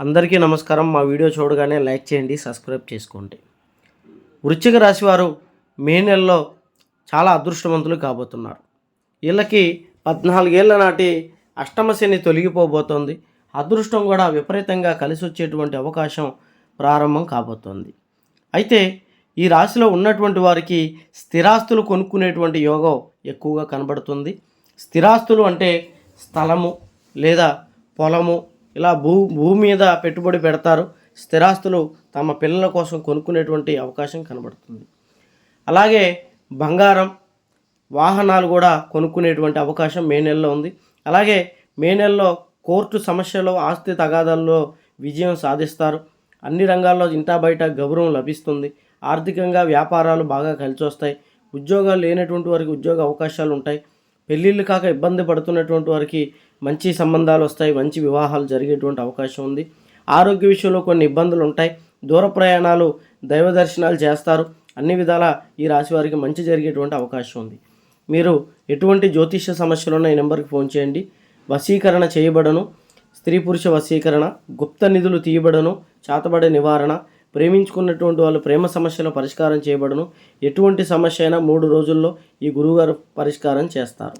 అందరికీ నమస్కారం. మా వీడియో చూడగానే లైక్ చేయండి, సబ్స్క్రైబ్ చేసుకోండి. వృశ్చిక రాశి వారు మే నెలలో చాలా అదృష్టవంతులు కాబోతున్నారు. వీళ్ళకి 14 ఏళ్ల నాటి అష్టమ శని తొలగిపోబోతోంది. అదృష్టం కూడా విపరీతంగా కలిసి వచ్చేటువంటి అవకాశం ప్రారంభం కాబోతోంది. అయితే ఈ రాశిలో ఉన్నటువంటి వారికి స్థిరాస్తులు కొనుక్కునేటువంటి యోగం ఎక్కువగా కనబడుతుంది. స్థిరాస్తులు అంటే స్థలము లేదా పొలము, ఇలా భూమి మీద పెట్టుబడి పెడతారు. స్థిరాస్తులు తమ పిల్లల కోసం కొనుక్కునేటువంటి అవకాశం కనబడుతుంది. అలాగే బంగారం, వాహనాలు కూడా కొనుక్కునేటువంటి అవకాశం మే నెలలో ఉంది. అలాగే మే నెలలో కోర్టు సమస్యలు, ఆస్తి తగాదాల్లో విజయం సాధిస్తారు. అన్ని రంగాల్లో ఇంటా బయట గౌరవం లభిస్తుంది. ఆర్థికంగా వ్యాపారాలు బాగా కలిసి వస్తాయి. ఉద్యోగాలు లేనటువంటి వారికి ఉద్యోగ అవకాశాలు ఉంటాయి. పెళ్ళిళ్ళు కాక ఇబ్బంది పడుతున్నటువంటి వారికి మంచి సంబంధాలు వస్తాయి. మంచి వివాహాలు జరిగేటువంటి అవకాశం ఉంది. ఆరోగ్య విషయంలో కొన్ని ఇబ్బందులు ఉంటాయి. దూర ప్రయాణాలు, దైవ దర్శనాలు చేస్తారు. అన్ని విధాల ఈ రాశి వారికి మంచి జరిగేటువంటి అవకాశం ఉంది. మీరు ఎటువంటి జ్యోతిష్య సమస్యలున్న ఈ నెంబర్కి ఫోన్ చేయండి. వశీకరణ చేయబడను, స్త్రీ పురుష వశీకరణ, గుప్త నిధులు తీయబడను, చాతబడే నివారణ, ప్రేమించుకున్నటువంటి వాళ్ళు ప్రేమ సమస్యల పరిష్కారం చేయబడను. ఎటువంటి సమస్య అయినా 3 రోజుల్లో ఈ గురువుగారు పరిష్కారం చేస్తారు.